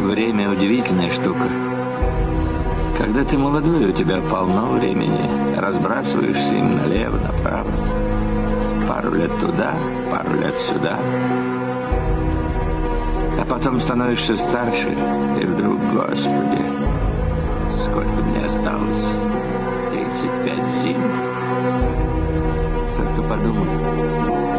Время удивительная штука. Когда ты молодой, у тебя полно времени. Разбрасываешься им налево, направо. Пару лет туда, пару лет сюда. А потом становишься старше, и вдруг, Господи, сколько мне осталось? 35 зим. Только подумай.